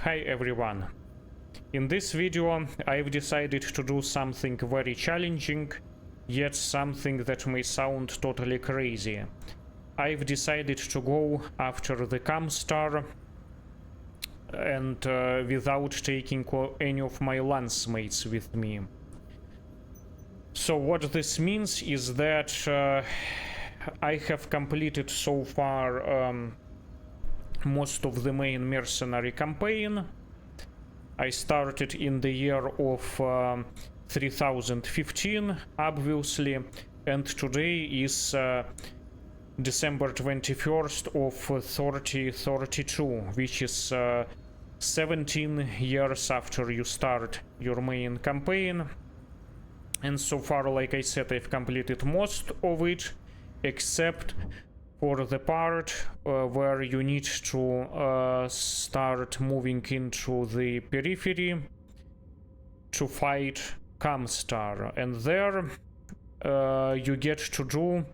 Hi everyone. In this video I've decided to do something very challenging, yet something that may sound totally crazy. I've decided to go after the ComStar and without taking any of my LANCEMATES with me. So what this means is that I have completed so far most of the main mercenary campaign. I started in the year of 3015, obviously, and today is December 21st of 3032, which is 17 years after you start your main campaign. And so far, like I said, I've completed most of it, except for the part where you need to start moving into the periphery to fight ComStar. And there you get to do...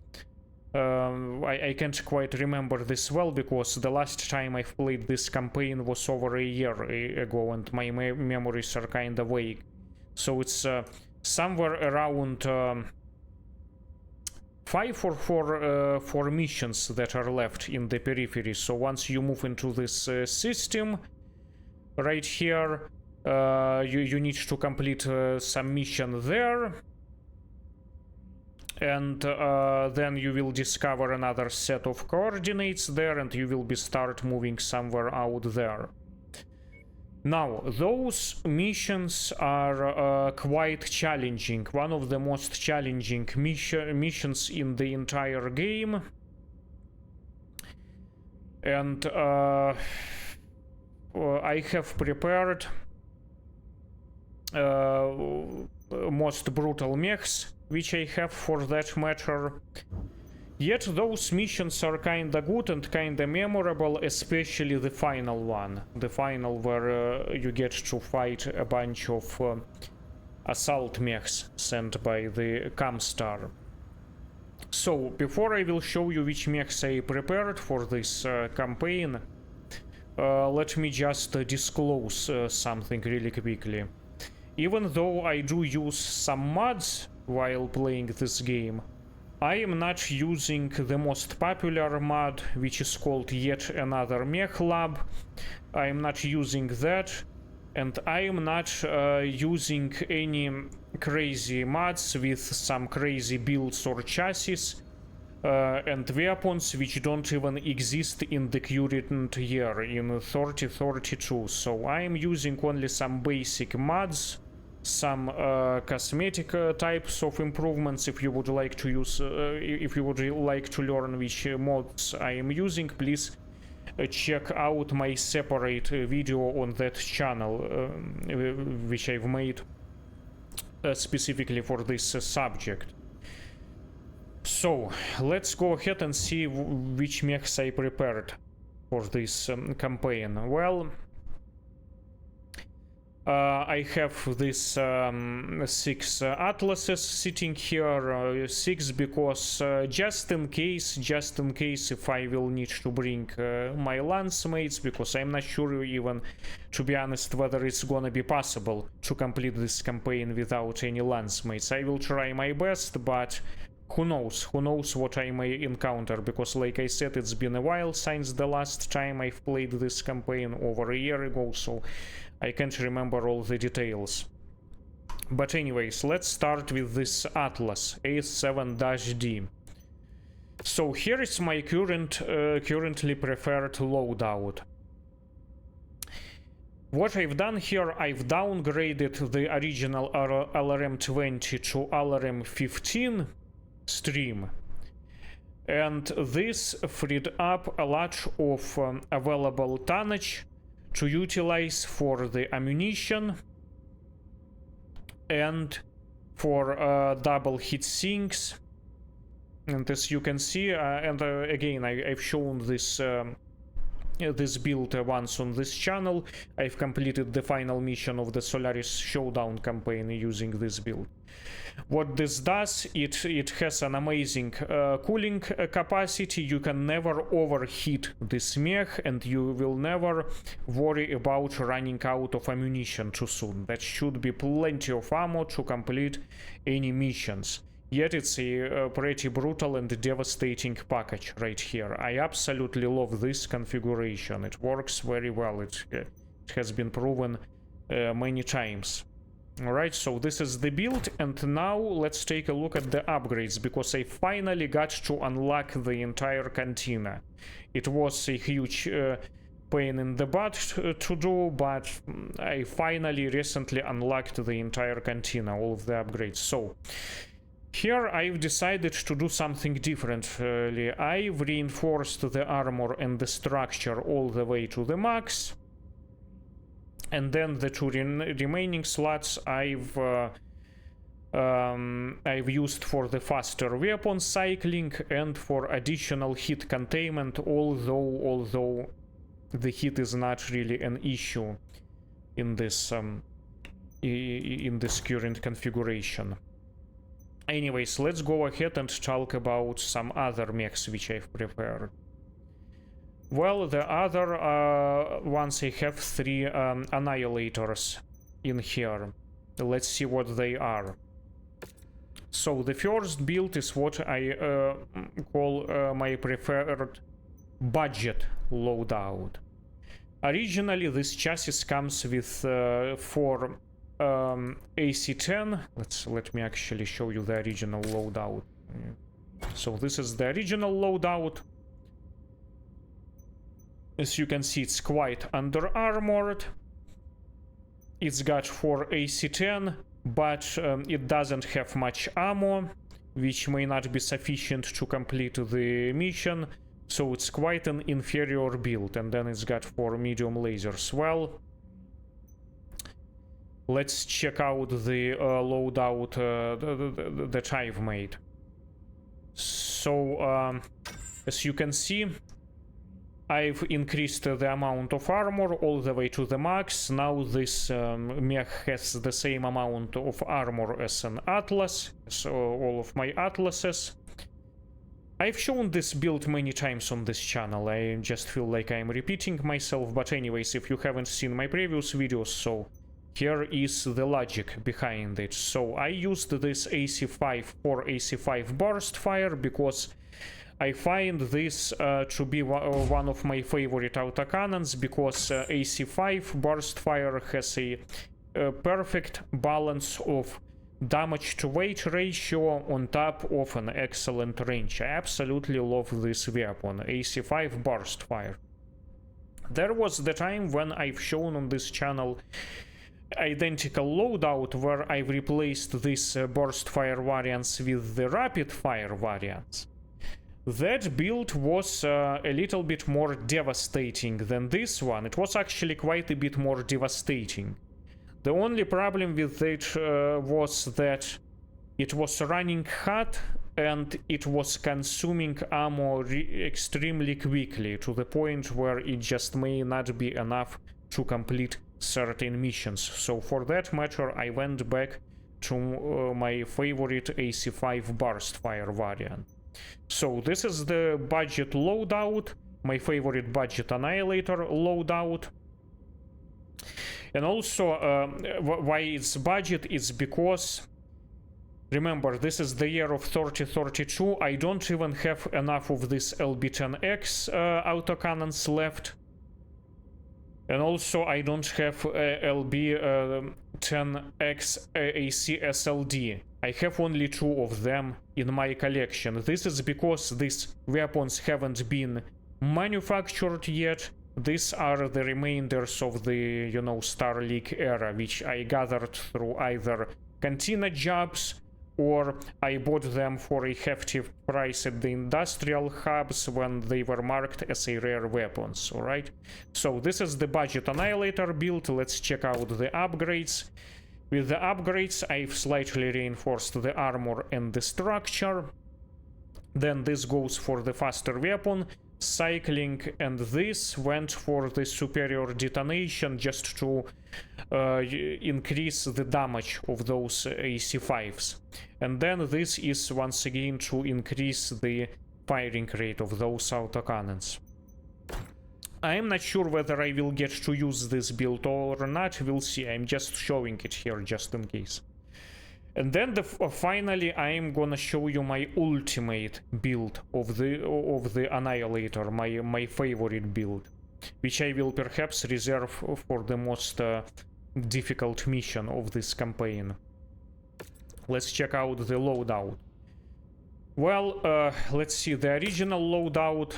I can't quite remember this well, because the last time I've played this campaign was over a year ago, and my memories are kind of vague. So it's somewhere around 5 or 4 missions that are left in the periphery. So once you move into this system right here, you need to complete some mission there, and then you will discover another set of coordinates there, and you will start moving somewhere out there. Now, those missions are quite challenging. One of the most challenging missions in the entire game. And I have prepared most brutal mechs, which I have for that matter. Yet those missions are kinda good and kinda memorable, especially the final one. The final where you get to fight a bunch of assault mechs sent by the ComStar. So, before I will show you which mechs I prepared for this campaign, let me just disclose something really quickly. Even though I do use some mods while playing this game, I am not using the most popular mod, which is called Yet Another Mech Lab. I am not using that, and I am not using any crazy mods with some crazy builds or chassis and weapons which don't even exist in the current year, in 3032. So I am using only some basic mods, some cosmetic types of improvements. If you would like to use, if you would like to learn which mods I am using, please check out my separate video on that channel, which I've made specifically for this subject. So let's go ahead and see which mechs I prepared for this campaign. Well, I have this 6 atlases sitting here, 6 because just in case if I will need to bring my LANCEMATES, because I'm not sure even, to be honest, whether it's gonna be possible to complete this campaign without any LANCEMATES. I will try my best, but who knows what I may encounter, because like I said, it's been a while since the last time I've played this campaign, over a year ago, so I can't remember all the details. But anyways, let's start with this Atlas A7-D. So here is my currently preferred loadout. What I've done here, I've downgraded the original LRM-20 to LRM-15 stream, and this freed up a lot of available tonnage to utilize for the ammunition and for double hit sinks. And as you can see, and again, I've shown this this build once on this channel. I've completed the final mission of the Solaris Showdown campaign using this build. What this does, it has an amazing cooling capacity. You can never overheat this mech, and you will never worry about running out of ammunition too soon. That should be plenty of ammo to complete any missions. Yet it's a pretty brutal and devastating package right here. I absolutely love this configuration. It works very well. It has been proven many times. Alright, so this is the build, and now let's take a look at the upgrades, because I finally got to unlock the entire cantina. It was a huge pain in the butt to do, but I finally recently unlocked the entire cantina, all of the upgrades. So here I've decided to do something differently. I've reinforced the armor and the structure all the way to the max. And then the two remaining slots I've used for the faster weapon cycling and for additional hit containment, although the hit is not really an issue in this current configuration. Anyways, let's go ahead and talk about some other mechs which I've prepared. Well, the other ones, I have 3 Annihilators in here. Let's see what they are. So the first build is what I call my preferred budget loadout. Originally, this chassis comes with 4 AC-10. Let me actually show you the original loadout. So this is the original loadout. As you can see, it's quite under-armored. It's got 4 AC-10, but it doesn't have much ammo, which may not be sufficient to complete the mission. So it's quite an inferior build. And then it's got 4 medium lasers. Well, let's check out the loadout that I've made. So, as you can see, I've increased the amount of armor all the way to the max. Now this mech has the same amount of armor as an Atlas, so all of my Atlases. I've shown this build many times on this channel. I just feel like I'm repeating myself, but anyways, if you haven't seen my previous videos, so here is the logic behind it. So I used this AC-5 for AC-5 burst fire because I find this to be one of my favorite autocannons, because AC-5 burst fire has a perfect balance of damage to weight ratio on top of an excellent range. I absolutely love this weapon, AC-5 burst fire. There was the time when I've shown on this channel identical loadout where I've replaced these burst fire variants with the rapid fire variants. That build was a little bit more devastating than this one. It was actually quite a bit more devastating. The only problem with it was that it was running hot and it was consuming ammo extremely quickly, to the point where it just may not be enough to complete certain missions. So for that matter, I went back to my favorite AC-5 burst fire variant. So this is the budget loadout, my favorite budget Annihilator loadout. And also, why it's budget is because, remember, this is the year of 3032. I don't even have enough of this LB-10X autocannons left. And also, I don't have LB-10X AC SLD. I have only 2 of them in my collection. This is because these weapons haven't been manufactured yet. These are the remainders of the, you know, Star League era, which I gathered through either cantina jobs, or I bought them for a hefty price at the industrial hubs when they were marked as a rare weapons, alright? So this is the budget Annihilator build. Let's check out the upgrades. With the upgrades, I've slightly reinforced the armor and the structure. Then this goes for the faster weapon cycling, and this went for the superior detonation just to increase the damage of those AC5s. And then this is once again to increase the firing rate of those autocannons. I am not sure whether I will get to use this build or not, we'll see. I'm just showing it here just in case. And then finally I am gonna show you my ultimate build of the Annihilator, my favorite build, which I will perhaps reserve for the most difficult mission of this campaign. Let's check out the loadout. Well, let's see, the original loadout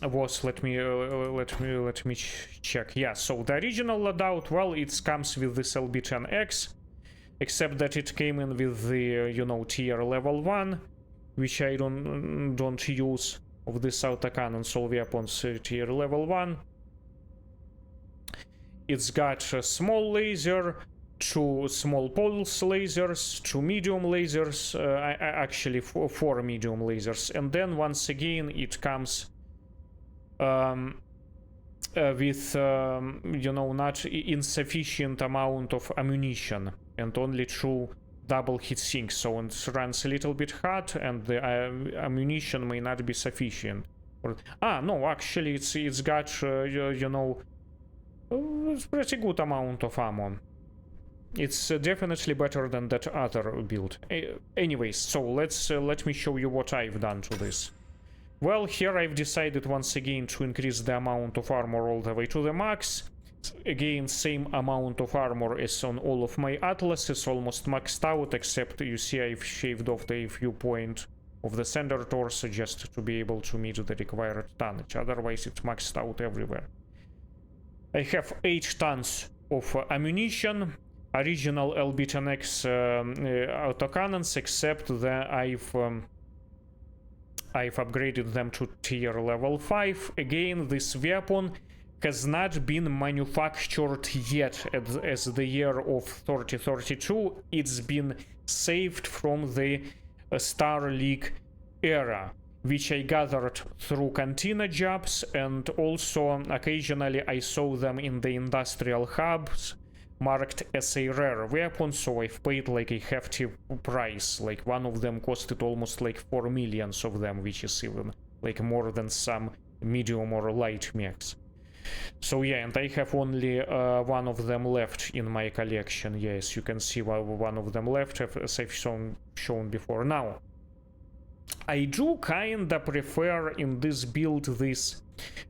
was, let me check. Yeah, so the original loadout, well, it comes with this LB10X, except that it came in with the, you know, tier level 1, which I don't use, of this autocannons, all weapons tier level 1. It's got a small laser, 2 small pulse lasers, 2 medium lasers, actually 4 medium lasers, and then once again it comes with you know, not insufficient amount of ammunition and only 2 double hit sinks, so it runs a little bit hot and the ammunition may not be sufficient. No, actually it's got you know, pretty good amount of ammo. It's definitely better than that other build. Anyways, so let me show you what I've done to this. Well, here I've decided once again to increase the amount of armor all the way to the max. Again, same amount of armor as on all of my atlases, almost maxed out, except you see I've shaved off the viewpoint of the center torso just to be able to meet the required tonnage. Otherwise it's maxed out everywhere. I have 8 tons of ammunition, original LB10X autocannons, except that I've upgraded them to tier level 5. Again, this weapon has not been manufactured yet as the year of 3032. It's been saved from the Star League era, which I gathered through cantina jobs, and also occasionally I saw them in the industrial hubs marked as a rare weapon, so I've paid like a hefty price. Like one of them costed almost like 4 millions of them, which is even like more than some medium or light mechs. So yeah, and I have only one of them left in my collection. Yes, you can see one of them left, as I've shown before. Now, I do kinda prefer in this build this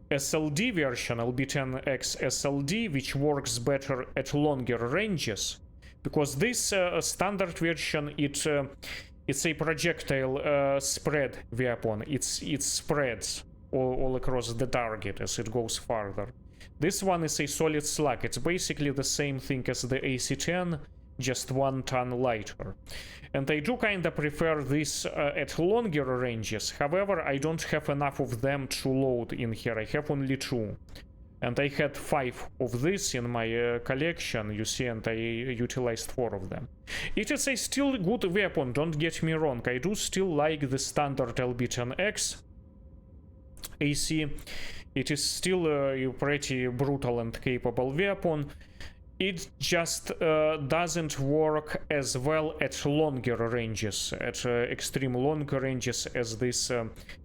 SLD version, LB10X SLD, which works better at longer ranges, because this standard version, it's a projectile spread weapon. It spreads all across the target as it goes farther. This one is a solid slug. It's basically the same thing as the AC-10, just 1 ton lighter. And I do kinda prefer this at longer ranges. However, I don't have enough of them to load in here. I have only 2. And I had 5 of this in my collection, you see, and I utilized 4 of them. It is a still good weapon, don't get me wrong. I do still like the standard LB10X AC. It is still a pretty brutal and capable weapon. It just doesn't work as well at longer ranges, at extreme longer ranges as this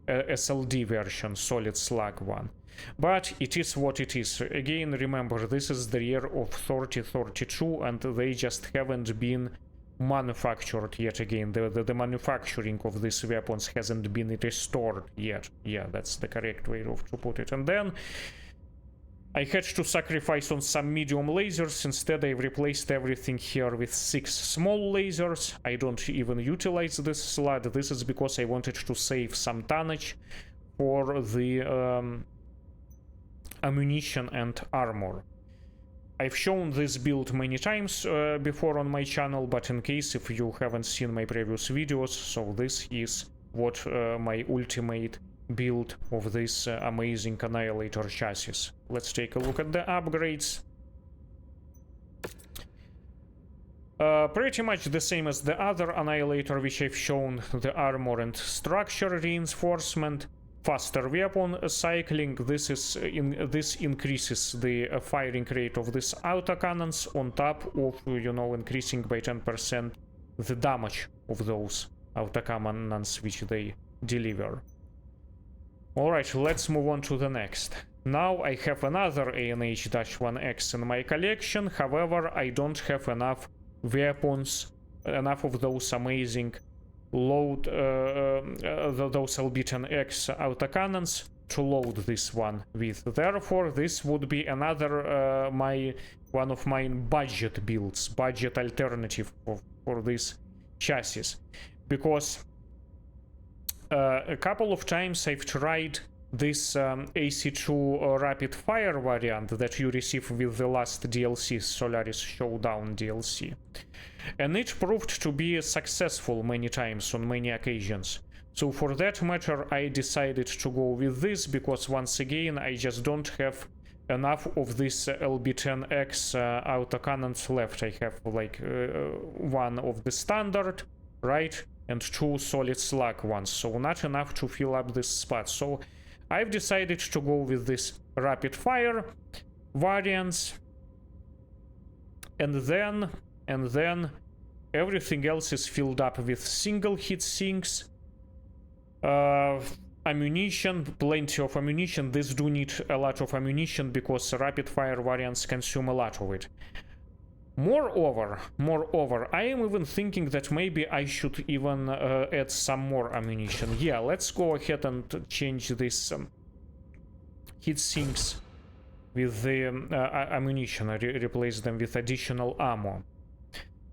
SLD version, solid slug one. But it is what it is. Again, remember, this is the year of 3032, and they just haven't been manufactured yet again. The manufacturing of these weapons hasn't been restored yet. Yeah, that's the correct way to put it. And then I had to sacrifice on some medium lasers. Instead, I replaced everything here with 6 small lasers. I don't even utilize this slot. This is because I wanted to save some tonnage for the ammunition and armor. I've shown this build many times before on my channel, but in case if you haven't seen my previous videos, so this is what my ultimate build of this amazing Annihilator chassis. Let's take a look at the upgrades. Pretty much the same as the other Annihilator which I've shown, the armor and structure reinforcement, faster weapon cycling. This increases the firing rate of these autocannons on top of, you know, increasing by 10% the damage of those autocannons which they deliver. Alright, let's move on to the next. Now I have another ANH-1X in my collection, however I don't have enough weapons, enough of those amazing load, those LB-10X autocannons to load this one with. Therefore, this would be another one of my budget builds, budget alternative for this chassis, because a couple of times I've tried this AC2 rapid fire variant that you receive with the last DLC, Solaris Showdown DLC, and it proved to be successful many times on many occasions. So for that matter I decided to go with this, because once again I just don't have enough of this LB-10X autocannons left. I have like one of the standard, right, and two solid slug ones, so not enough to fill up this spot. So I've decided to go with this rapid fire variants, and then everything else is filled up with single hit sinks, ammunition, plenty of ammunition. This do need a lot of ammunition because rapid fire variants consume a lot of it. Moreover, I am even thinking that maybe I should even add some more ammunition. Yeah, let's go ahead and change this heat sinks with the ammunition, replace them with additional ammo,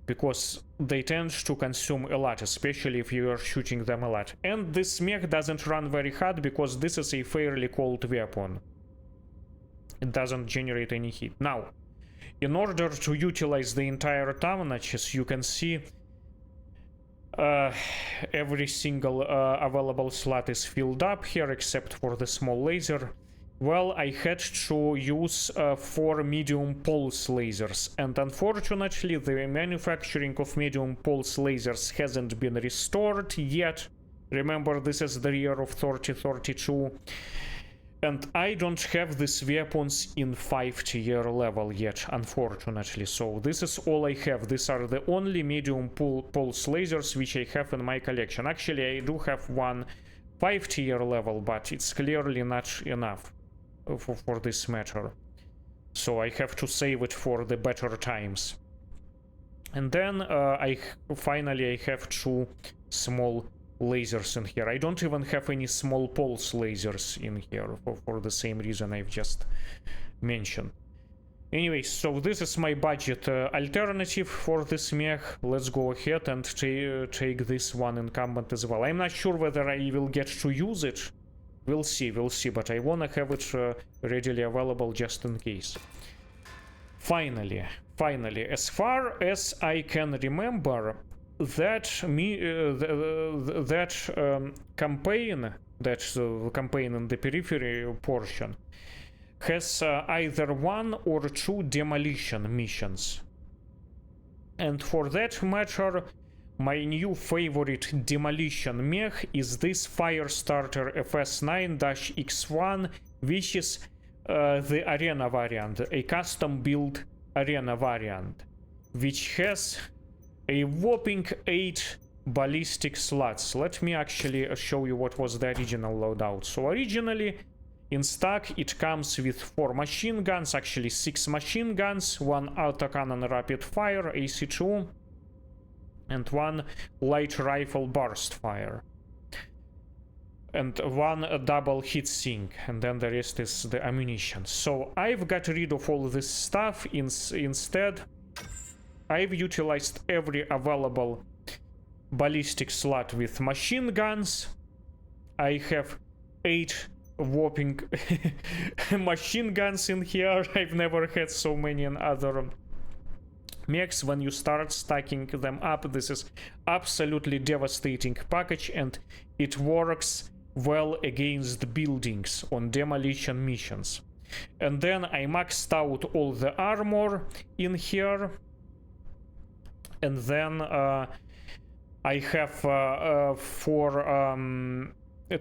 because they tend to consume a lot, especially if you are shooting them a lot. And this mech doesn't run very hard because this is a fairly cold weapon. It doesn't generate any heat. Now, in order to utilize the entire tonnage, as you can see, every single available slot is filled up here except for the small laser. Well, I had to use 4 medium pulse lasers, and unfortunately the manufacturing of medium pulse lasers hasn't been restored yet. Remember, this is the year of 3032. And I don't have these weapons in 5 tier level yet, unfortunately. So this is all I have. These are the only medium pulse lasers which I have in my collection. Actually, I do have one 5 tier level, but it's clearly not enough for this matter. So I have to save it for the better times. And then finally I have 2 small lasers in here. I don't even have any small pulse lasers in here for the same reason I've just mentioned. Anyway, so this is my budget alternative for this mech. Let's go ahead and take this one in combat as well. I'm not sure whether I will get to use it. We'll see, but I wanna have it readily available just in case. Finally, as far as I can remember, that campaign in the periphery portion has either 1 or 2 demolition missions, and for that matter my new favorite demolition mech is this Firestarter FS9-X1, which is the arena variant, a custom built arena variant, which has a whopping 8 ballistic slots. Let me actually show you what was the original loadout. So originally in stock it comes with 4 machine guns, actually 6 machine guns, 1 autocannon rapid fire AC2, and 1 light rifle burst fire, and 1 double heat sink, and then the rest is the ammunition. So I've got rid of all this stuff. Instead I've utilized every available ballistic slot with machine guns. I have 8 whopping machine guns in here. I've never had so many in other mechs. When you start stacking them up, this is absolutely devastating package, and it works well against buildings on demolition missions. And then I maxed out all the armor in here, and then I have 4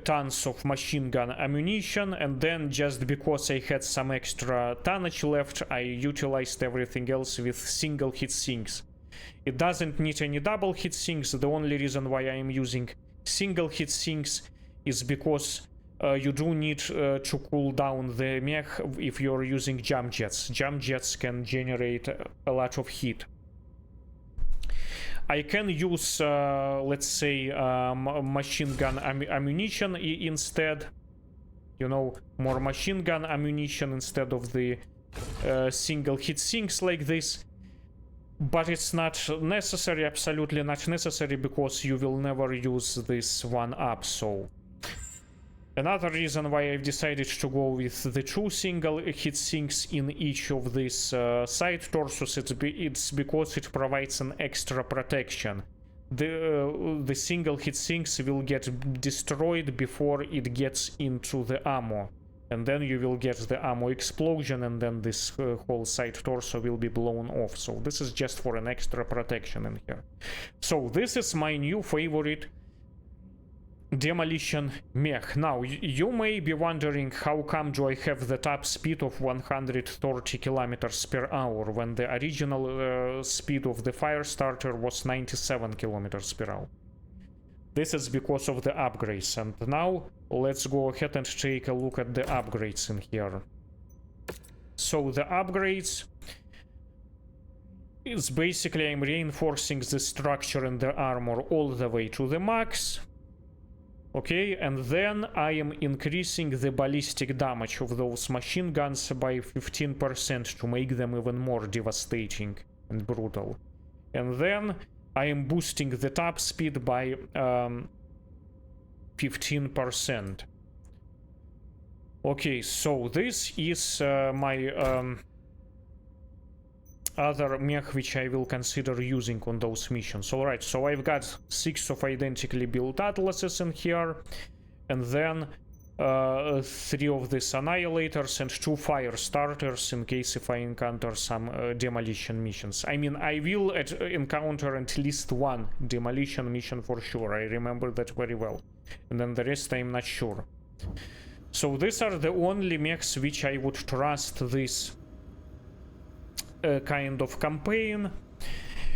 tons of machine gun ammunition, and then just because I had some extra tonnage left, I utilized everything else with single hit sinks. It doesn't need any double hit sinks. The only reason why I am using single hit sinks is because you do need to cool down the mech if you're using jump jets. Jump jets can generate a lot of heat. I can use, let's say, machine gun ammunition instead. You know, more machine gun ammunition instead of the single hit sinks like this. But it's not necessary, absolutely not necessary, because you will never use this one up. So another reason why I've decided to go with the 2 single hit sinks in each of these side torsos, it's because it provides an extra protection. The single hit sinks will get destroyed before it gets into the ammo, and then you will get the ammo explosion, and then this whole side torso will be blown off. So this is just for an extra protection in here. So this is my new favorite demolition mech. Now you may be wondering, how come do I have the top speed of 130 kilometers per hour when the original speed of the Firestarter was 97 kilometers per hour? This is because of the upgrades, and now let's go ahead and take a look at the upgrades in here. So the upgrades is basically I'm reinforcing the structure and the armor all the way to the max. Okay, and then I am increasing the ballistic damage of those machine guns by 15% to make them even more devastating and brutal. And then I am boosting the top speed by 15%. Okay, so this is my other mech which I will consider using on those missions. Alright, so I've got 6 of identically built atlases in here, and then 3 of these Annihilators and 2 Firestarters in case if I encounter some demolition missions. I mean, I will encounter at least 1 demolition mission for sure. I remember that very well. And then the rest I'm not sure. So these are the only mechs which I would trust this kind of campaign.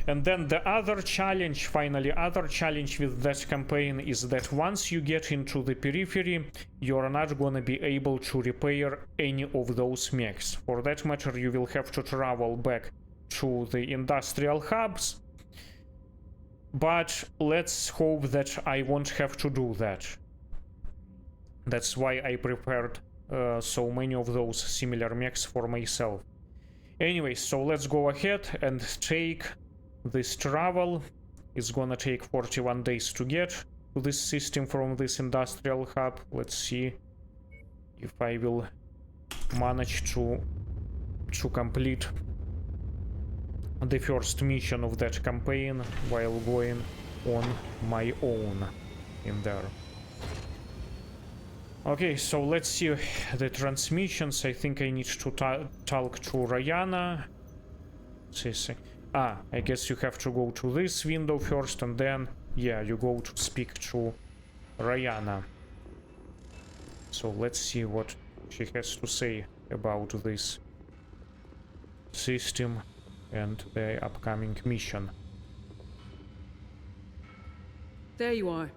And then the other challenge, finally, other challenge with that campaign is that once you get into the periphery, you're not gonna be able to repair any of those mechs. For that matter, you will have to travel back to the industrial hubs. But let's hope that I won't have to do that. That's why I prepared so many of those similar mechs for myself. Anyway, so let's go ahead and take this travel. It's gonna take 41 days to get to this system from this industrial hub. Let's see if I will manage to complete the first mission of that campaign while going on my own in there. Okay, so let's see the transmissions. I think I need to talk to Ryana. I guess you have to go to this window first, and then, yeah, you go to speak to Ryana. So let's see what she has to say about this system and the upcoming mission. There you are.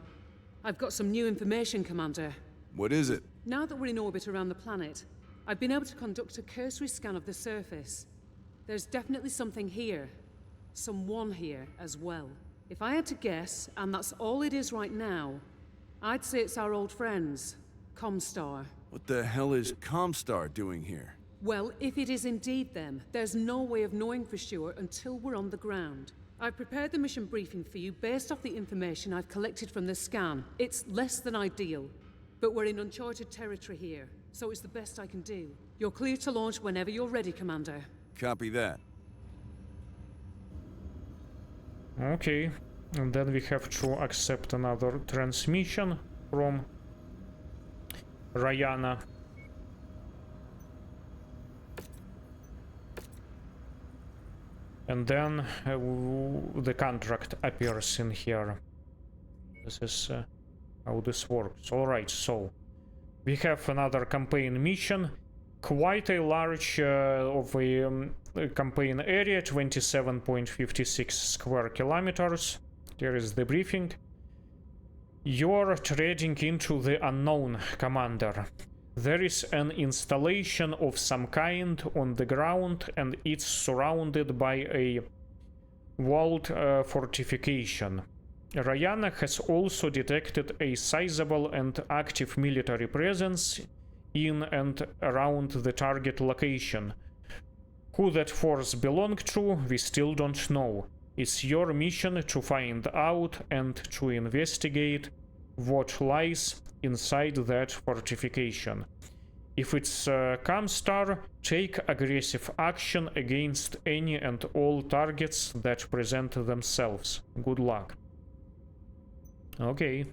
I've got some new information, Commander. What is it? Now that we're in orbit around the planet, I've been able to conduct a cursory scan of the surface. There's definitely something here. Someone here as well. If I had to guess, and that's all it is right now, I'd say it's our old friends, ComStar. What the hell is ComStar doing here? Well, if it is indeed them, there's no way of knowing for sure until we're on the ground. I've prepared the mission briefing for you based off the information I've collected from the scan. It's less than ideal, but we're in uncharted territory here, so it's the best I can do. You're clear to launch whenever you're ready, Commander. Copy that. Okay, and then we have to accept another transmission from Ryana. And then the contract appears in here. This is how this works. Alright, so we have another campaign mission. Quite a large of a campaign area, 27.56 square kilometers. Here is the briefing. You're trading into the unknown, Commander. There is an installation of some kind on the ground, and it's surrounded by a walled fortification. Ryana has also detected a sizable and active military presence in and around the target location. Who that force belonged to, we still don't know. It's your mission to find out and to investigate what lies inside that fortification. If it's ComStar, take aggressive action against any and all targets that present themselves. Good luck. Okay.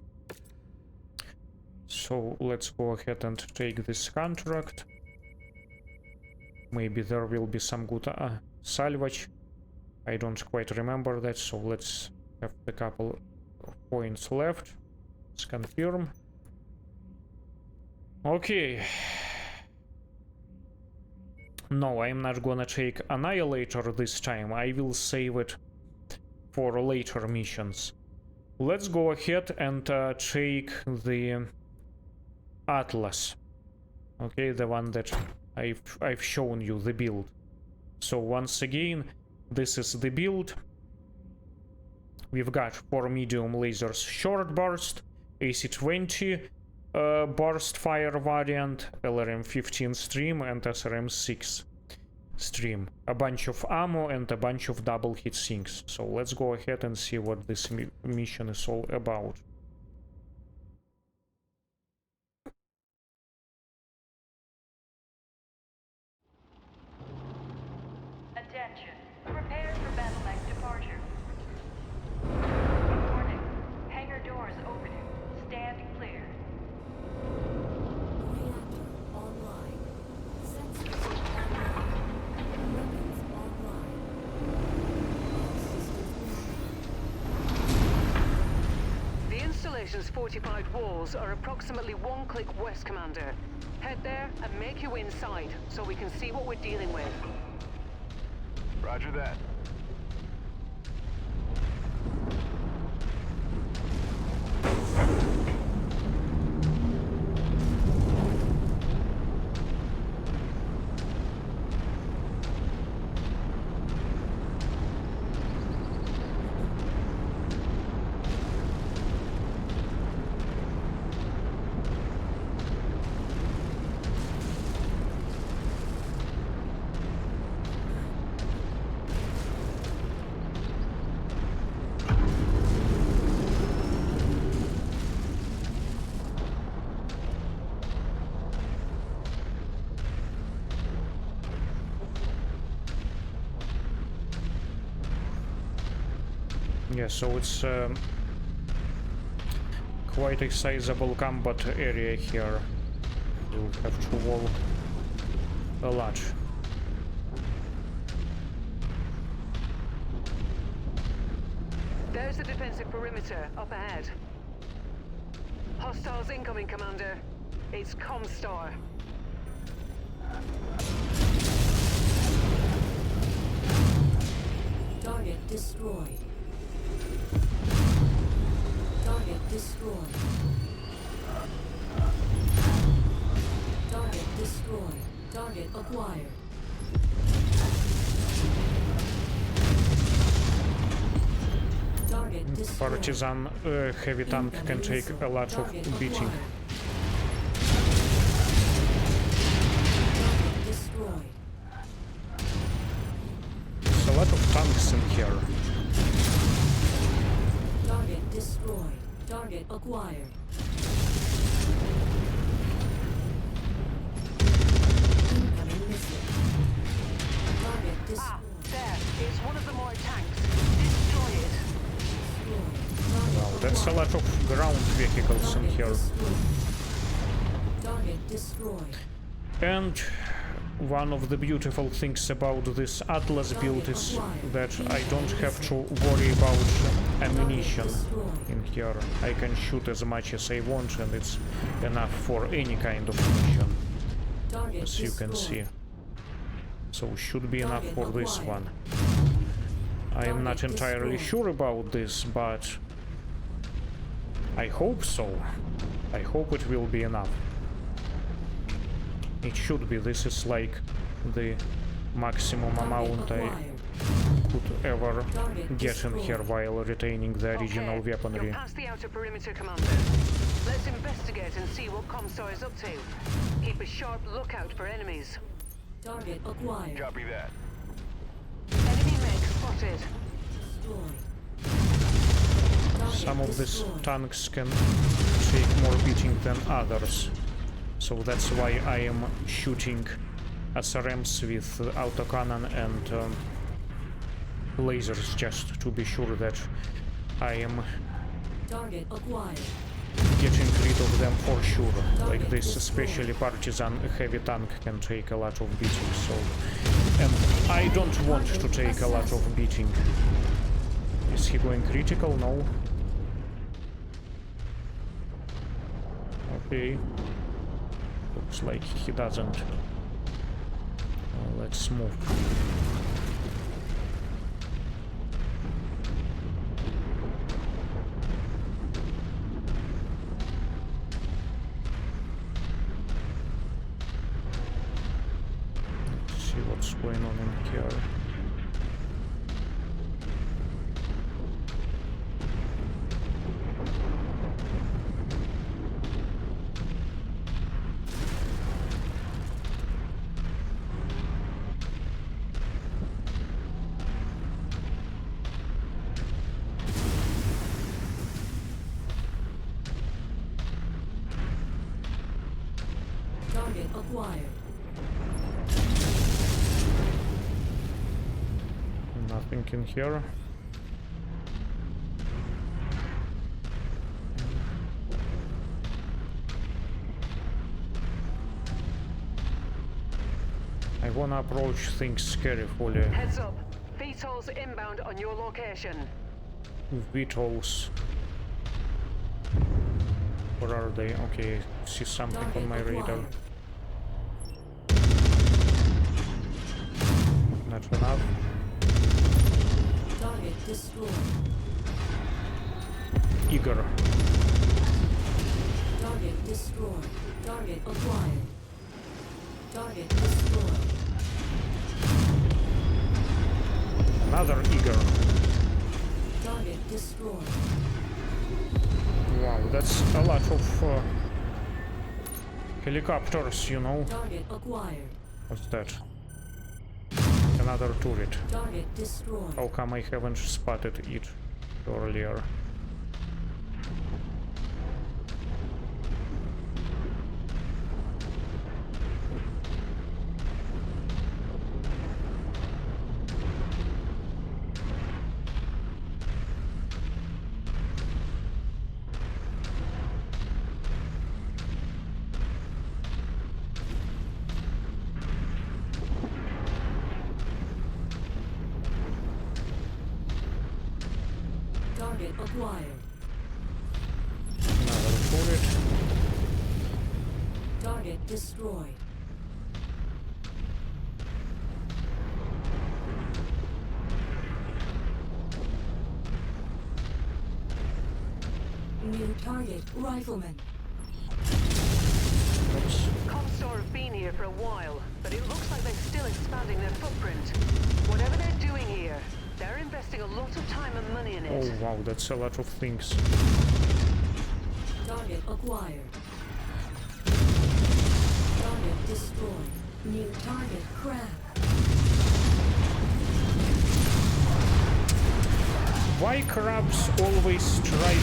So let's go ahead and take this contract. Maybe there will be some good salvage. I don't quite remember that, so let's have a couple of points left. Let's confirm. Okay. No, I'm not gonna take Annihilator this time. I will save it for later missions. Let's go ahead and take the Atlas. Okay, the one that I've shown you, the build. So once again, this is the build. We've got 4 medium lasers short burst, AC-20 burst fire variant, LRM-15 stream, and SRM-6 stream. A bunch of ammo and a bunch of double hit sinks. So let's go ahead and see what this mission is all about. Attention. Prepare for battle mech departure. Warning. Hangar doors opening. Stand clear. Reactor online. Sensors online. Weapons online. The installation's fortified walls are approximately 1 click west, Commander. Head there and make your way inside so we can see what we're dealing with. Roger that. Yeah, so it's quite a sizable combat area here. You'll have to walk a lot. There's the defensive perimeter up ahead. Hostiles incoming, Commander. It's ComStar. Target destroyed. Target destroyed. Target destroyed. Target acquired. Target destroyed. Partisan heavy tank can take a lot of Target beating. acquired. Target destroyed. There's a lot of tanks in here. Target destroyed. Target acquired. Incoming missile. Target destroyed. There. It's one of the more tanks. Destroy it. Wow, that's a lot of ground vehicles in here. Target destroyed. And one of the beautiful things about this Atlas build is that I don't have to worry about ammunition in here. I can shoot as much as I want and it's enough for any kind of mission, as you can see. So should be enough for this one. I am not entirely sure about this, but I hope so. I hope it will be enough. It should be. This is like the maximum amount I could ever get in here while retaining the original weaponry. You're past the outer perimeter, Commander. Let's investigate and see what ComStar is up to. Keep a sharp lookout for enemies. Target acquired. Copy that. Enemy mech spotted. Destroyed. Some of these tanks can take more beating than others. So that's why I am shooting SRMs with autocannon and lasers, just to be sure that I am Target acquired. getting rid of them for sure. Like this, especially partisan heavy tank can take a lot of beating, so... And I don't want to take a lot of beating. Is he going critical? No. Okay. Looks like he doesn't. Let's move. Let's see what's going on in here. Target acquired. Nothing in here. I wanna approach things carefully. Heads up. VTOLs inbound on your location. VTOLs. Where are they? Okay, see something on my radar. Not enough. Target destroyed. Eager. Target destroyed. Target acquired. Target destroyed. Another eager. Target destroyed. Wow, that's a lot of helicopters, you know. Target acquired. What's that? Another turret. Target destroyed. How come I haven't spotted it earlier? Target acquired. Another turret. Target destroyed. New target, rifleman. Oops. ComStar have been here for a while, but it looks like they're still expanding their footprint. Whatever they're doing here, they're investing a lot of time and money in Oh it. wow, that's a lot of things. Target acquired. Target destroyed. New target, crab. Why crabs always try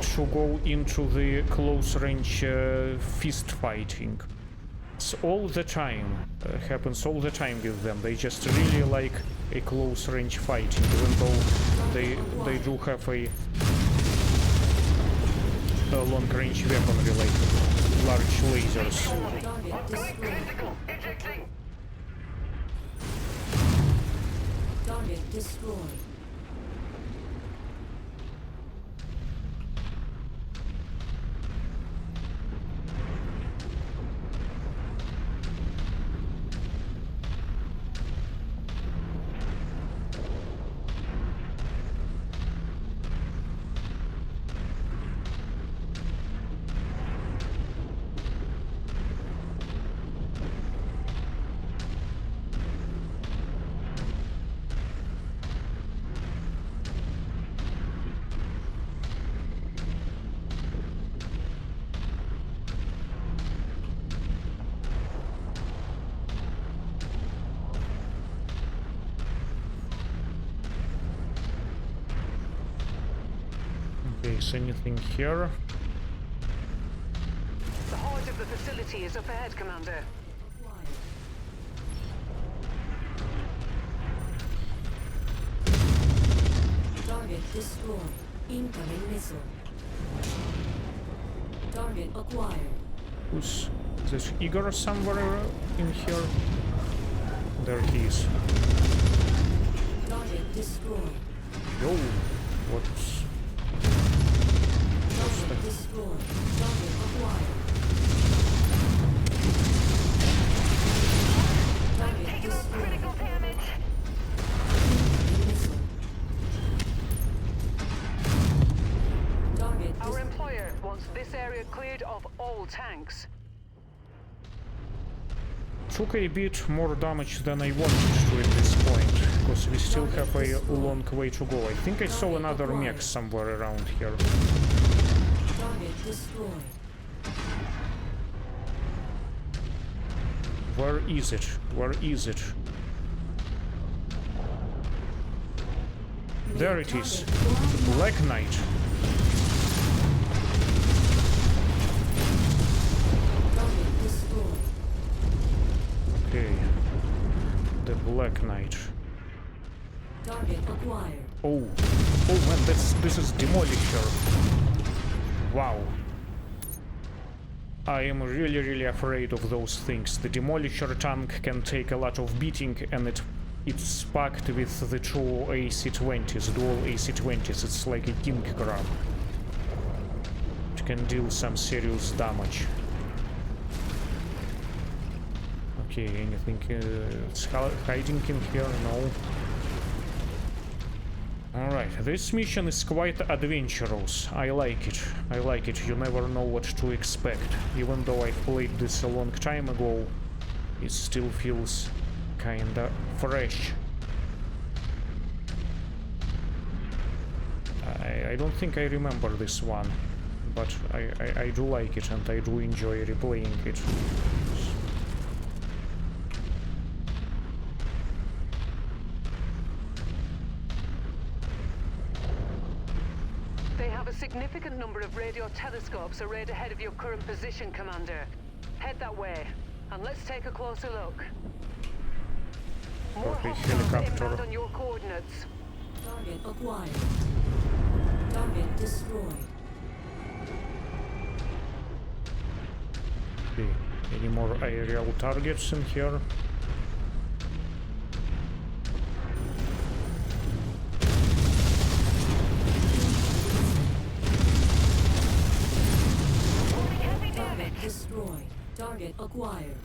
to go into the close range fist fighting? It's all the time. Happens all the time with them. They just really like a close range fighting, even though they do have a long range weapon related. large lasers. Target destroyed. Target destroyed. Okay, is anything here? The heart of the facility is up ahead, Commander. Target destroyed. Incoming missile. Target acquired. Who's this? Igor somewhere in here? There he is. Target destroyed. Yo, what's... Target destroyed. Target acquired. Target destroyed. Critical damage. Missile. Target Our employer wants this area cleared of all tanks. Took a bit more damage than I wanted to at this point, because we still have a long way to go. I think I saw another mech somewhere around here. target destroyed. Where is it? Where is it? There it is. Black Knight. Target destroyed. Okay. The Black Knight. Target acquired. Oh. Oh man, this is Demolisher. Wow. I am really afraid of those things. The Demolisher tank can take a lot of beating, and it's packed with the two AC-20s, dual AC-20s. It's like a king crab. It can deal some serious damage. Okay, anything it's hiding in here? No. Alright, this mission is quite adventurous. I like it. I like it. You never know what to expect. Even though I've played this a long time ago, it still feels kinda fresh. I don't think I remember this one, but I do like it and I do enjoy replaying it. They have a significant number of radio telescopes arrayed ahead of your current position, Commander. Head that way, and let's take a closer look. More Okay, hostiles helicopter. inbound on your coordinates. Target acquired. Target destroyed. Okay, any more aerial targets in here? Target destroyed. Target acquired.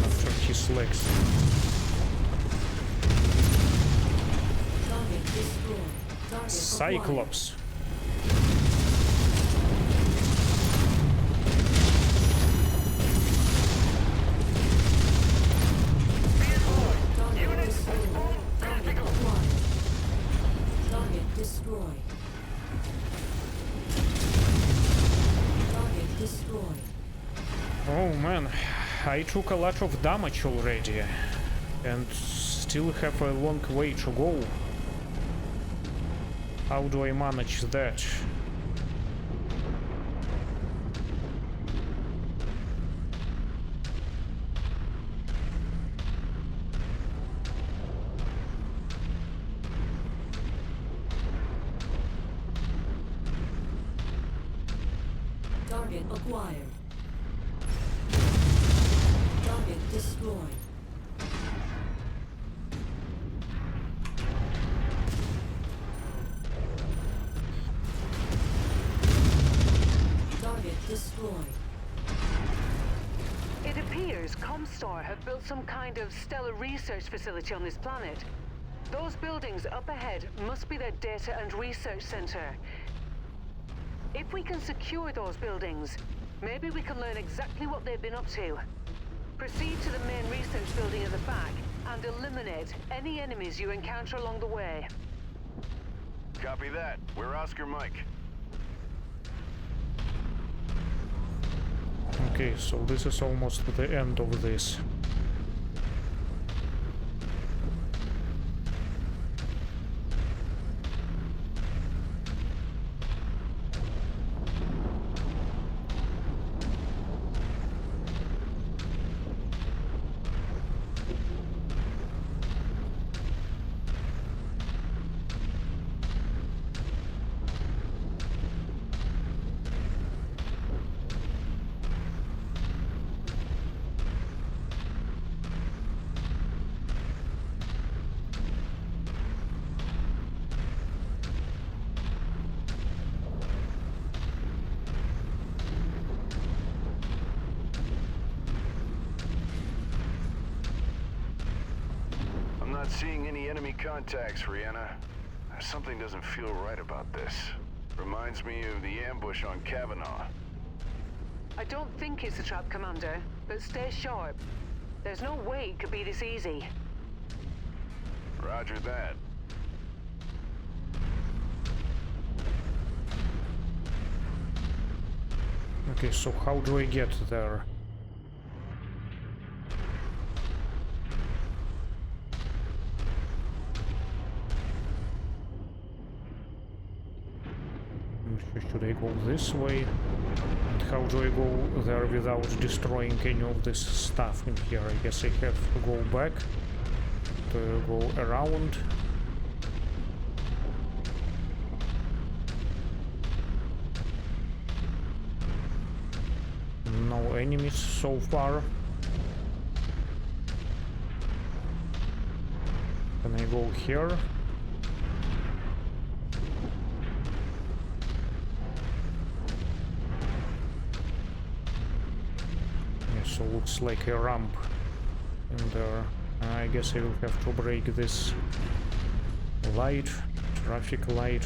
After his legs. Target destroyed. Target Cyclops. Target destroyed. Target acquired. Target destroyed. Target destroyed. Oh man, I took a lot of damage already, and still have a long way to go. How do I manage that? acquired. Target destroyed. Target destroyed. It appears ComStar have built some kind of stellar research facility on this planet. Those buildings up ahead must be their data and research center. If we can secure those buildings, maybe we can learn exactly what they've been up to. Proceed to the main research building at the back and eliminate any enemies you encounter along the way. Copy that. We're Oscar Mike. Okay, so this is almost the end of this. Not seeing any enemy contacts, Ryana. Something doesn't feel right about this. Reminds me of the ambush on Kavanaugh. I don't think it's a trap, Commander, but stay sharp. There's no way it could be this easy. Roger that. Okay, so how do I get there? Should I go this way? And how do I go there without destroying any of this stuff in here? I guess I have to go back, to go around. No enemies so far. Can I go here? So looks like a ramp in there. I guess I will have to break this light, traffic light.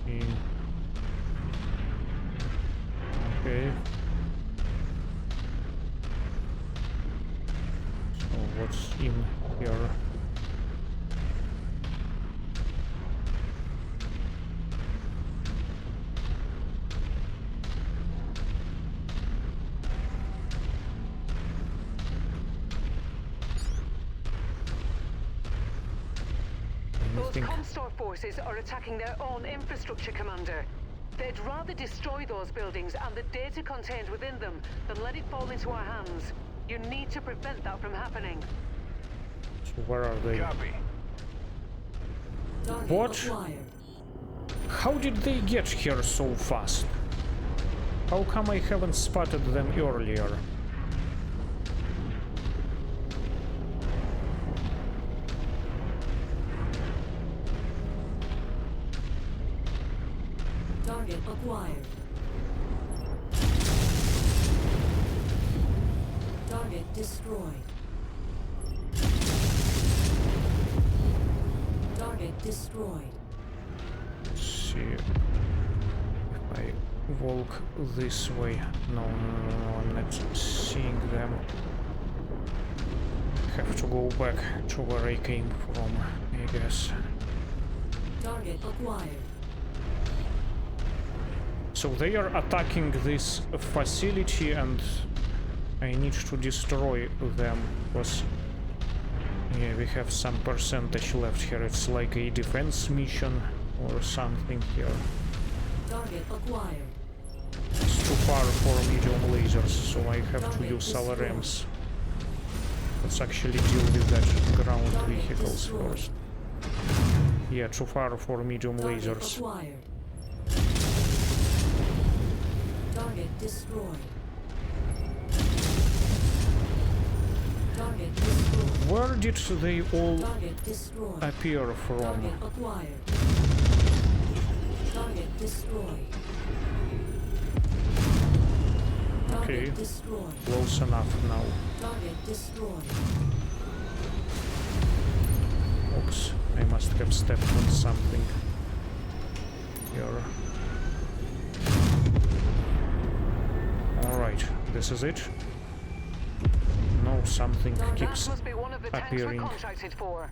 See. Okay. So what's in here? Those ComStar forces are attacking their own infrastructure, Commander. They'd rather destroy those buildings and the data contained within them than let it fall into our hands. You need to prevent that from happening. So where are they? Copy. Target What? acquired. How did they get here so fast? How come I haven't spotted them earlier? Target acquired. Target destroyed. Target destroyed. Let's see if I walk this way. No, I'm not seeing them. Have to go back to where I came from, I guess. Target acquired. So they are attacking this facility and I need to destroy them because yeah, we have some percentage left here. It's like a defense mission or something here. Target acquired. It's too far for medium lasers, so I have to use LRMs. Let's actually deal with that ground vehicles first. Yeah, too far for medium Target lasers. acquired. Target destroyed. Target destroyed. Where did they all Target destroyed. appear from? Target acquired. Target destroyed. Okay, Target destroyed. close enough now. Target destroyed. Oops, I must have stepped on something. Here. Alright, this is it. No, something That keeps must be one of the tanks we're appearing. contracted for.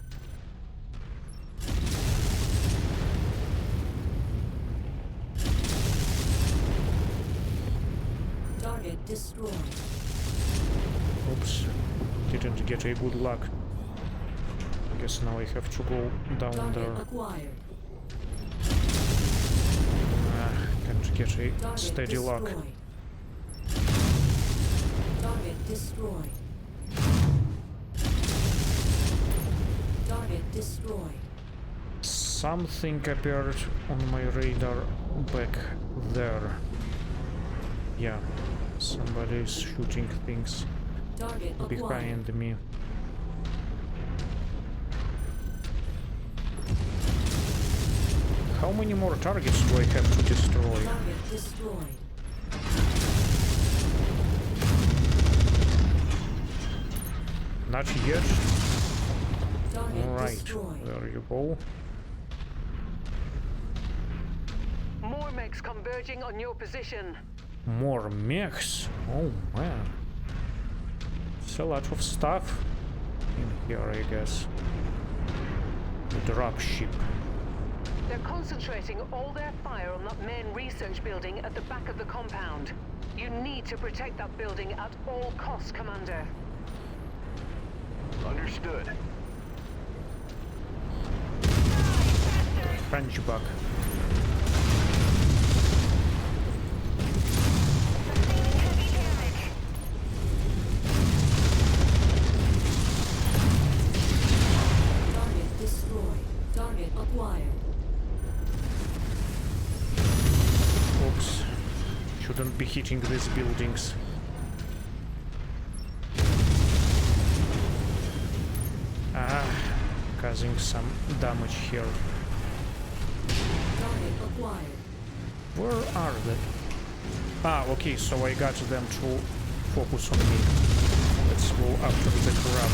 Target destroyed. Oops, didn't get a good luck. Guess now I have to go down Target there. acquired. Can't get a Target steady destroyed. luck. Target destroyed. Target destroyed. Something appeared on my radar back there. Yeah, somebody is shooting things Target acquired. behind me. How many more targets do I have to destroy? Target destroyed. Not yet. Target Alright, destroyed. there you go. More mechs converging on your position. More mechs. Oh man. It's a lot of stuff in here, I guess. The dropship. They're concentrating all their fire on that main research building at the back of the compound. You need to protect that building at all costs, Commander. Understood. Hunchback. Target destroyed. Target acquired. Oops. Shouldn't be hitting these buildings. Causing some damage here. Target acquired. Where are they? Okay, so I got them to focus on me. Let's go after the crab.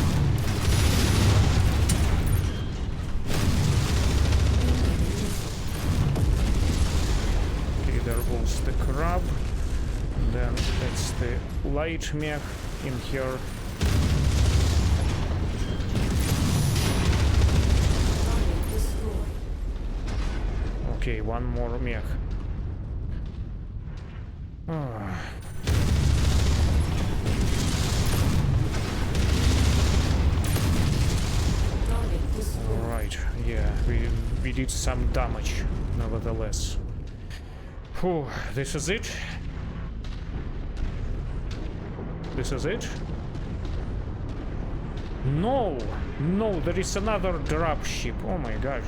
Okay, there goes the crab. And then that's the light mech in here. Target destroyed. Okay, one more mech. Target destroyed. Alright, yeah, we did some damage, nevertheless. Whew, this is it? This is it? No! No, there is another dropship. Oh my gosh,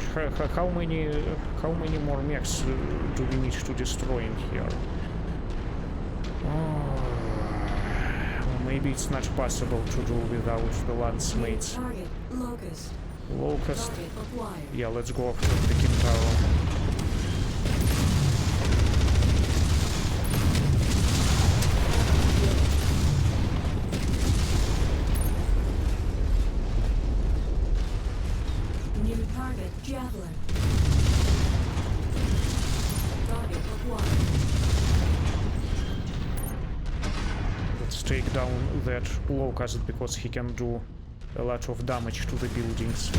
how many more mechs do we need to destroy in here? Oh, maybe it's not possible to do without the LANCEMATES. Target locust. Locust. Target acquired. Yeah, let's go after the Kintaro. New target javelin. Target acquired. Let's take down that locust because he can do a lot of damage to the buildings.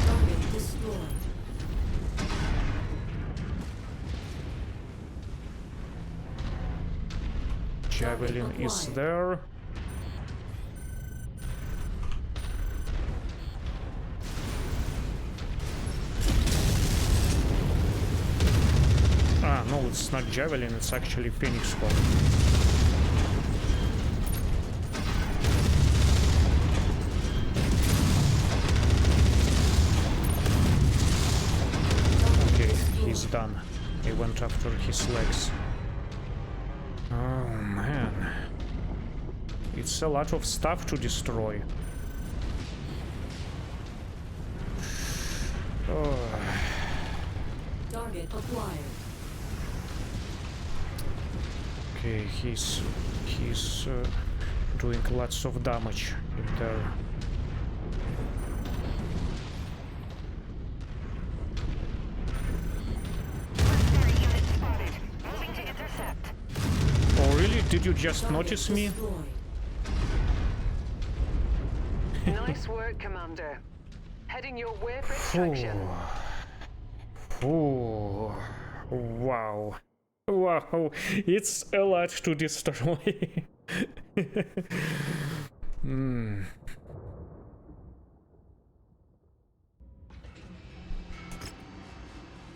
Target destroyed. Javelin is there. No, it's not Javelin, it's actually Phoenix Squad. went after his legs. Oh man. It's a lot of stuff to destroy. Oh. Target acquired. Okay, he's doing lots of damage in there. Oh really? Did you just notice me? Nice work, Commander. Heading your way for extraction. Oh, wow. Wow, it's a lot to destroy.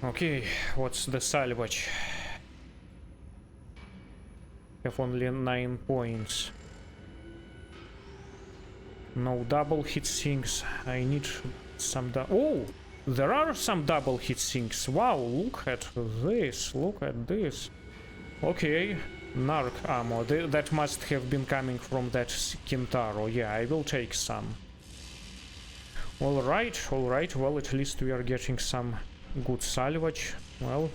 Okay, what's the salvage? Have only 9 points. No double hit sinks. I need some oh! There are some double hit sinks. Wow, look at this. Look at this. Okay, narc ammo. That must have been coming from that Kintaro. Yeah, I will take some. Alright, alright. Well, at least we are getting some good salvage. Well,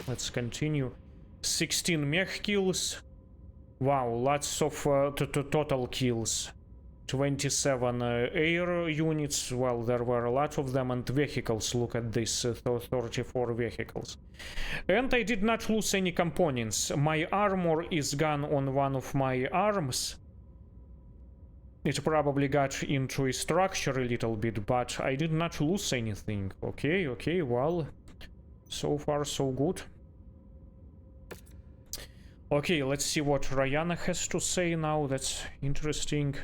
let's continue. 16 mech kills. Wow, lots of total kills. 27 air units, well, there were a lot of them, and vehicles, look at this, 34 vehicles. And I did not lose any components. My armor is gone on one of my arms. It probably got into a structure a little bit, but I did not lose anything. Okay, okay, well, so far so good. Okay, let's see what Ryana has to say now. That's interesting.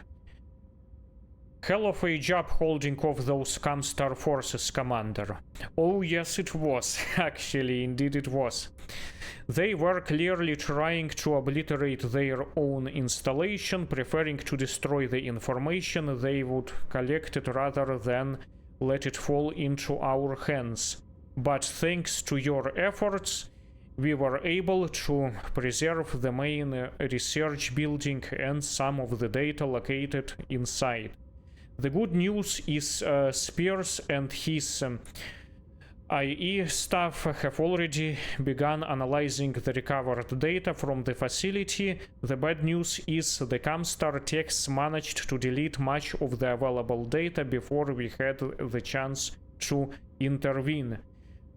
Hell of a job holding off those ComStar forces, Commander. Oh yes, it was. Actually, indeed it was. They were clearly trying to obliterate their own installation, preferring to destroy the information they would collect it rather than let it fall into our hands. But thanks to your efforts, we were able to preserve the main research building and some of the data located inside. The good news is Spears and his IE staff have already begun analyzing the recovered data from the facility. The bad news is the ComStar techs managed to delete much of the available data before we had the chance to intervene.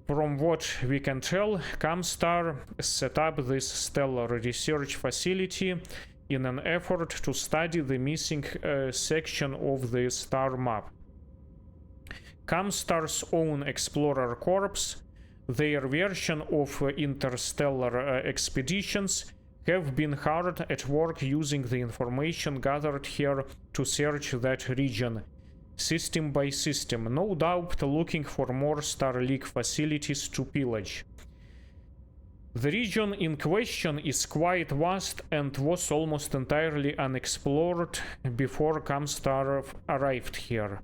From what we can tell, ComStar set up this stellar research facility in an effort to study the missing section of the star map. ComStar's own Explorer Corps, their version of interstellar expeditions, have been hard at work using the information gathered here to search that region, system by system, no doubt looking for more Star League facilities to pillage. The region in question is quite vast and was almost entirely unexplored before ComStar arrived here.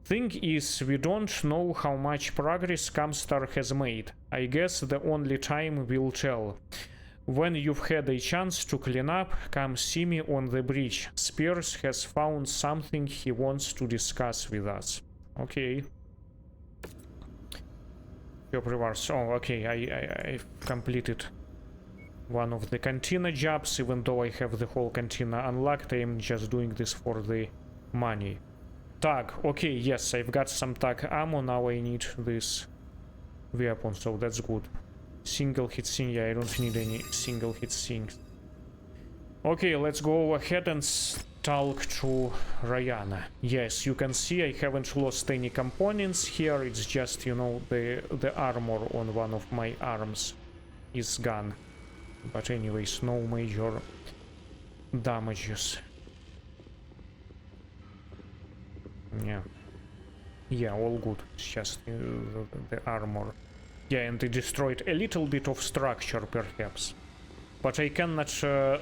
Thing is, we don't know how much progress ComStar has made. I guess the only time will tell. When you've had a chance to clean up, come see me on the bridge. Spears has found something he wants to discuss with us. Okay. Oh, okay, I've completed one of the cantina jobs, even though I have the whole cantina unlocked. I'm just doing this for the money. Tag, okay, yes, I've got some tag ammo, now I need this weapon, so that's good. Single hit sink, yeah, I don't need any single hit sinks. Okay, let's go ahead and talk to Ryana. Yes, you can see I haven't lost any components here, it's just, you know, the armor on one of my arms is gone. But anyways, no major damages. Yeah, all good, it's just the armor. Yeah, and they destroyed a little bit of structure, perhaps. But I cannot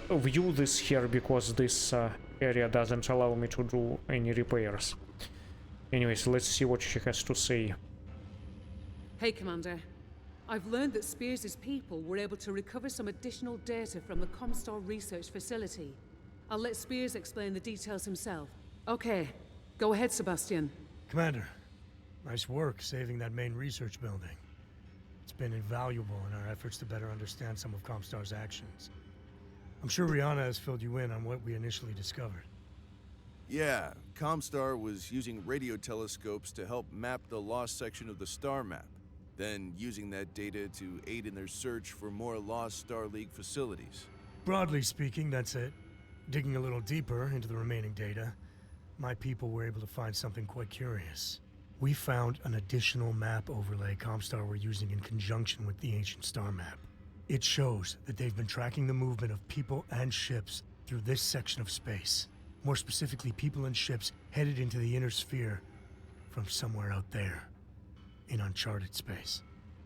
view this here because this area doesn't allow me to do any repairs. Anyways, let's see what she has to say. Hey, Commander. I've learned that Spears' people were able to recover some additional data from the ComStar research facility. I'll let Spears explain the details himself. Okay, go ahead, Sebastian. Commander, nice work saving that main research building. It's been invaluable in our efforts to better understand some of ComStar's actions. I'm sure Ryana has filled you in on what we initially discovered. Yeah, ComStar was using radio telescopes to help map the lost section of the star map, then using that data to aid in their search for more lost Star League facilities. Broadly speaking, that's it. Digging a little deeper into the remaining data, my people were able to find something quite curious. We found an additional map overlay ComStar were using in conjunction with the ancient star map. It shows that they've been tracking the movement of people and ships through this section of space. More specifically, people and ships headed into the inner sphere from somewhere out there, in uncharted space.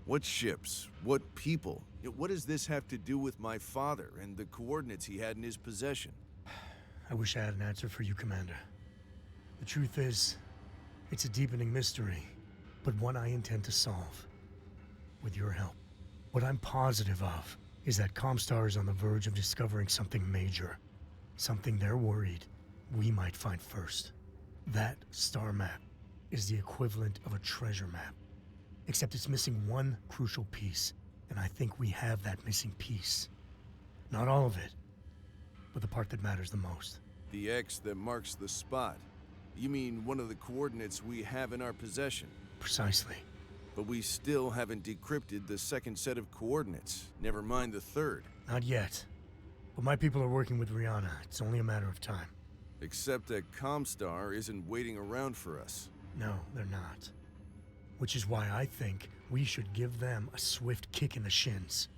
What ships? What people? What does this have to do with my father and the coordinates he had in his possession? I wish I had an answer for you, Commander. The truth is, it's a deepening mystery, but one I intend to solve, with your help. What I'm positive of is that ComStar is on the verge of discovering something major. Something they're worried we might find first. That star map is the equivalent of a treasure map. Except it's missing one crucial piece, and I think we have that missing piece. Not all of it, but the part that matters the most. The X that marks the spot. You mean one of the coordinates we have in our possession? Precisely. But we still haven't decrypted the second set of coordinates, never mind the third. Not yet. But my people are working with Ryana. It's only a matter of time. Except that ComStar isn't waiting around for us. No, they're not. Which is why I think we should give them a swift kick in the shins.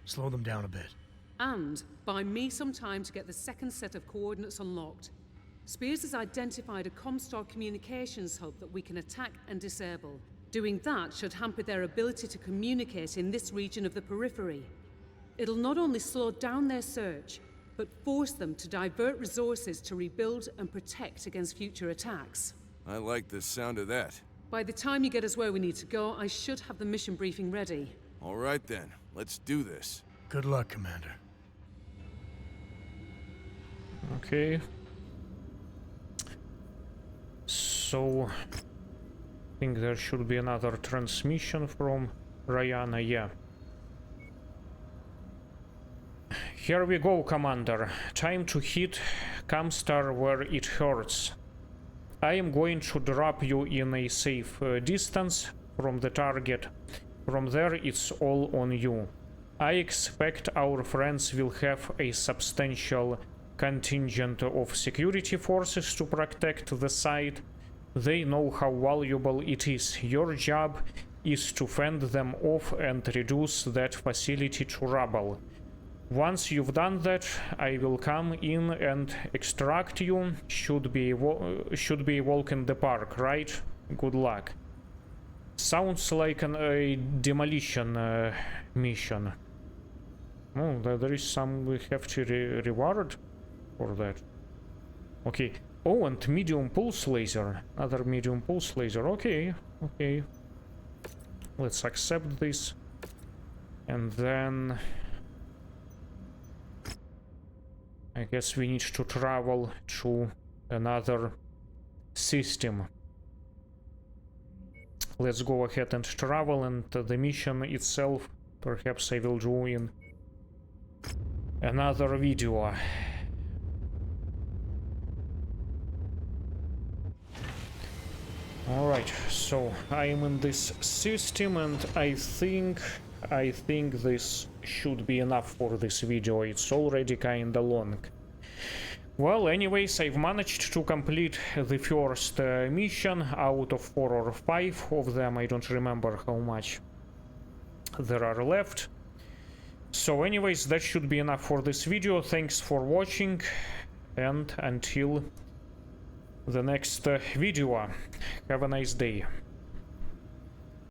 Slow them down a bit. And buy me some time to get the second set of coordinates unlocked. Spears has identified a ComStar communications hub that we can attack and disable. Doing that should hamper their ability to communicate in this region of the periphery. It'll not only slow down their search, but force them to divert resources to rebuild and protect against future attacks. I like the sound of that. By the time you get us where we need to go, I should have the mission briefing ready. All right then, let's do this. Good luck, Commander. Okay. So, I think there should be another transmission from Ryana, yeah. Here we go, Commander. Time to hit ComStar where it hurts. I am going to drop you in a safe distance from the target. From there, it's all on you. I expect our friends will have a substantial contingent of security forces to protect the site. They know how valuable it is. Your job is to fend them off and reduce that facility to rubble. Once you've done that, I will come in and extract you. Should be a walk in the park, right? Good luck. Sounds like a demolition mission. Oh, there is some hefty reward for that. Okay. Oh, and medium pulse laser. Another medium pulse laser. Okay, okay. Let's accept this. And then I guess we need to travel to another system. Let's go ahead and travel, and the mission itself perhaps I will do in another video. Alright, so I am in this system, and I think this should be enough for this video. It's already kinda long. Well, anyways, I've managed to complete the first mission out of 4 or 5 of them. I don't remember how much there are left. So anyways, that should be enough for this video. Thanks for watching, and until the next video, have a nice day.